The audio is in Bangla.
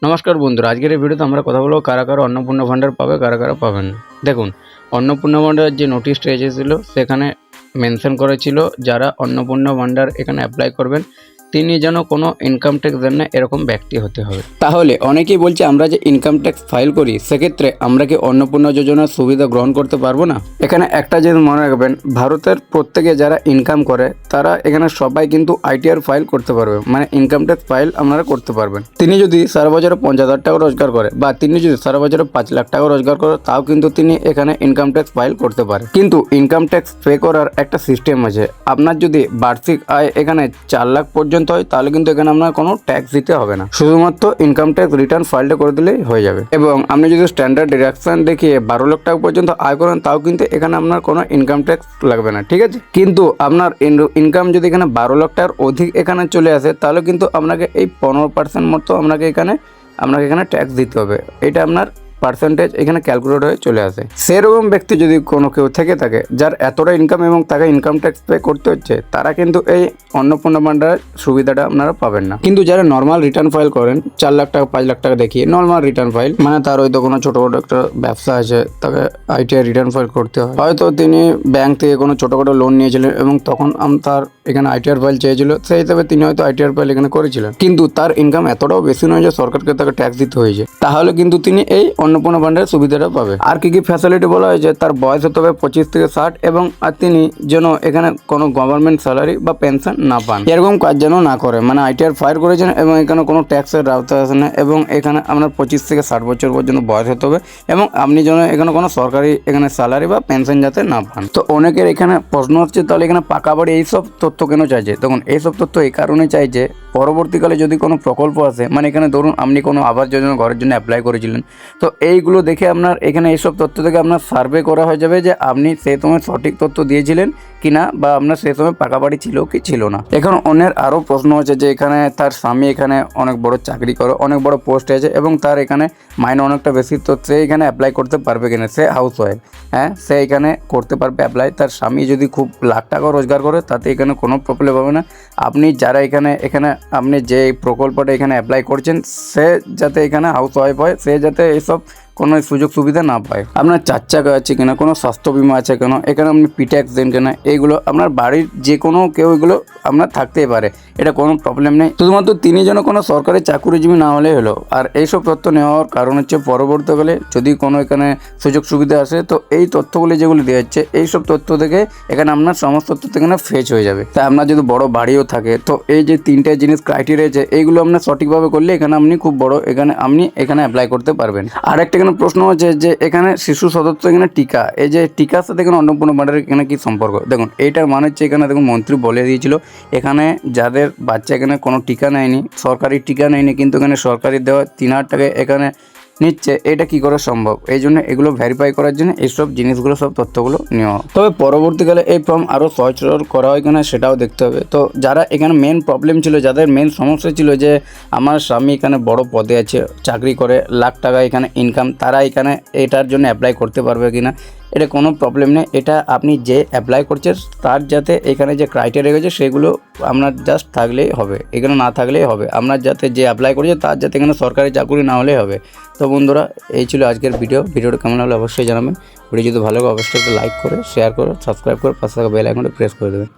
নমস্কার বন্ধুরা, আজকের এই ভিডিওতে আমরা কথা বলবো কারা কারা অন্নপূর্ণা ভাণ্ডার পাবে, কারা কারা পাবেন না। দেখুন, অন্নপূর্ণা ভাণ্ডারের যে নোটিশটা এসেছিলো সেখানে মেনশন করা ছিল যারা অন্নপূর্ণা ভাণ্ডার এখানে অ্যাপ্লাই করবেন তিনি যেন কোনো ইনকাম ট্যাক্স দেন না এরকম ব্যক্তি হতে হবে। তাহলে অনেকেই বলছে আমরা যে ইনকাম ট্যাক্স ফাইল করি সেক্ষেত্রে আমরা কি অন্নপূর্ণা যোজনার সুবিধা গ্রহণ করতে পারবো না? এখানে একটা জিনিস মনে রাখবেন, ভারতের প্রত্যেকে যারা ইনকাম করে তারা এখানে সবাই কিন্তু আইটিআর ফাইল করতে পারবে, মানে ইনকাম ট্যাক্স ফাইল আপনারা করতে পারবেন। তিনি যদি সারা বছরে 50,000 টাকা রোজগার করে বা তিনি যদি সারা বছরে 5 লাখ টাকা রোজগার করে তাও কিন্তু তিনি এখানে ইনকাম ট্যাক্স ফাইল করতে পারে। কিন্তু ইনকাম ট্যাক্স পে করার একটা সিস্টেম আছে। আপনার যদি বার্ষিক আয় এখানে 4 লাখ পর্যন্ত হয় তাহলে কিন্তু এখানে আপনার কোনো ট্যাক্স দিতে হবে না, শুধুমাত্র ইনকাম ট্যাক্স রিটার্ন ফাইলটা করে দিলেই হয়ে যাবে। এবং আপনি যদি স্ট্যান্ডার্ড ডিডাকশন দেখিয়ে 12 লাখ টাকা পর্যন্ত আয় করেন তাও কিন্তু এখানে আপনার কোনো ইনকাম ট্যাক্স লাগবে না, ঠিক আছে। কিন্তু আপনার ইনকাম যদি এখানে 12 লাখ টাকার অধিক এখানে চলে আসে তাহলে কিন্তু আপনাকে এই 15% মতো আপনাকে এখানে ট্যাক্স দিতে হবে। এটা আপনার পার্সেন্টেজ এখানে ক্যালকুলেট হয়ে চলে আসে। সেরকম ব্যক্তি যদি কোনো কেউ থেকে থাকে যার এতটা ইনকাম এবং তাকে ইনকাম ট্যাক্স পে করতে হচ্ছে, তারা কিন্তু এই অন্নপূর্ণা ভাণ্ডারের সুবিধাটা আপনারা পাবেন না। কিন্তু যারা নর্মাল রিটার্ন ফাইল করেন 4 লাখ টাকা 5 লাখ টাকা দেখিয়ে নর্মাল রিটার্ন ফাইল, মানে তার হয়তো কোনো ছোটোখাটো একটা ব্যবসা আছে, তাকে আইটিআই রিটার্ন ফাইল করতে হয়, হয়তো তিনি ব্যাংক থেকে কোনো ছোটোখাটো লোন নিয়েছিলেন এবং তখন তার এখানে আইটিআর ফাইল চেয়েছিল, সেই হিসাবে তিনি হয়তো আইটিআর ফাইল এখানে করেছিলেন, কিন্তু তার ইনকাম এতটাও বেশি নয় যে সরকারকে তাকে ট্যাক্স দিতে হয়েছে, তাহলে কিন্তু তিনি এই অন্নপূর্ণা ভাণ্ডারের সুবিধাটা পাবে। আর কি কি ফ্যাসিলিটি বলা হয়েছে, তার বয়স হতে হবে 25 থেকে 60 এবং আর তিনি যেন এখানে কোনো গভর্নমেন্ট স্যালারি বা পেনশন না পান, এরকম কাজ যেন না করে, মানে আইটিআর ফাইল করেছেন এবং এখানে কোনো ট্যাক্সের আওতায় আসে না এবং এখানে আপনার 25 থেকে 60 বছর পর্যন্ত বয়স হতে হবে এবং আপনি যেন এখানে কোনো সরকারি এখানে স্যালারি বা পেনশন যাতে না পান। তো অনেকের এখানে প্রশ্ন হচ্ছে তাহলে এখানে পাকা বাড়ি এইসব তথ্য কেন চাইছে? দেখুন, এইসব তথ্য এই কারণে চাইছে পরবর্তীকালে যদি কোনো প্রকল্প আসে, মানে এখানে ধরুন আপনি কোনো আবাস যোজনা ঘরের জন্য অ্যাপ্লাই করেছিলেন, তো এইগুলো দেখে আপনার এখানে এইসব তথ্য থেকে আপনার সার্ভে করা হয়ে যাবে যে আপনি সেই সময় সঠিক তথ্য দিয়েছিলেন কিনা বা আপনার সেই সময় পাকা বাড়ি ছিল কি ছিল না। এখন অন্যের আরও প্রশ্ন হচ্ছে যে এখানে তার স্বামী এখানে অনেক বড় চাকরি করে, অনেক বড় পোস্টে আছে এবং তার এখানে মাইনে অনেকটা বেশি, তো সে এখানে অ্যাপ্লাই করতে পারবে কিনা? সে হাউস ওয়াইফ, হ্যাঁ, সে এখানে করতে পারবে অ্যাপ্লাই। তার স্বামী যদি খুব লাখ টাকা রোজগার করে তাতে এখানে কোনো প্রবলেম হবে না। আপনি যারা এখানে আপনি যে প্রকল্পটা এখানে অ্যাপ্লাই করছেন সে যাতে এখানে হাউস ওয়াইফ হয়, সে যাতে এইসব কোনো সুযোগ সুবিধা না পায়। আপনার 4 চাকা আছে কিনা, কোনো স্বাস্থ্য বিমা আছে কেন, এখানে আপনি পিট্যাক্স দেন কিনা, এইগুলো আপনার বাড়ির যে কোনো কেউ এগুলো আপনার থাকতেই পারে, এটা কোনো প্রবলেম নেই। শুধুমাত্র তিনি যেন কোনো সরকারি চাকুরিজীবী না হলে হলো। আর এইসব তথ্য নেওয়ার কারণ হচ্ছে পরবর্তীকালে যদি কোনো এখানে সুযোগ সুবিধা আসে তো এই তথ্যগুলি যেগুলো দেওয়া হচ্ছে এইসব তথ্য থেকে এখানে আপনার সমস্ত তথ্য এখানে ফেচ হয়ে যাবে। তাই আপনার যদি বড় বাড়িও থাকে তো এই যে 3টে জিনিস ক্রাইটেরিয়া আছে এইগুলো আপনার সঠিকভাবে করলে এখানে আপনি খুব বড় আপনি এখানে অ্যাপ্লাই করতে পারবেন। আর একটা প্রশ্ন হচ্ছে যে এখানে শিশু সদস্য এখানে টিকা, এই যে টিকার সাথে এখানে অন্নপূর্ণা ভাণ্ডারের এখানে কি সম্পর্ক? দেখুন, এইটার মানে হচ্ছে এখানে দেখুন মন্ত্রী বলে দিয়েছিল এখানে যাদের বাচ্চা এখানে কোনো টিকা নেয়নি, সরকারি টিকা নেয়নি, কিন্তু এখানে সরকারি দেওয়া 3,000 টাকা এখানে নিচ্ছে, এটা কি করে সম্ভব? এই জন্য এগুলো ভেরিফাই করার জন্য এইসব জিনিসগুলো সব তথ্যগুলো নেওয়া। তবে পরবর্তীকালে এই ফর্ম আরও সহজ সরল করা হয় কিনা সেটাও দেখতে হবে। তো যারা এখানে মেন প্রবলেম ছিল, যাদের মেন সমস্যা ছিল যে আমার স্বামী এখানে বড় পদে আছে, চাকরি করে, লাখ টাকা এখানে ইনকাম, তারা এখানে এটার জন্য অ্যাপ্লাই করতে পারবে কিনা, এটা কোনো প্রবলেম নেই। এটা আপনি যে অ্যাপ্লাই করছেন তার যাতে এখানে যে ক্রাইটেরিয়া রয়েছে সেগুলো আপনার জাস্ট থাকলেই হবে, এখানে না থাকলেই হবে। আপনার যাতে যে অ্যাপ্লাই করেছে তার যাতে এখানে সরকারি চাকরি না হলেই হবে। তো বন্ধুরা, এই ছিল আজকের ভিডিওটা কেমন হলো অবশ্যই জানাবেন। ভিডিও যদি ভালো লাগে অবশ্যই একটা লাইক করে, শেয়ার করে, সাবস্ক্রাইব করে পাশে থাকা বেল আইকনটা প্রেস করে দেবেন।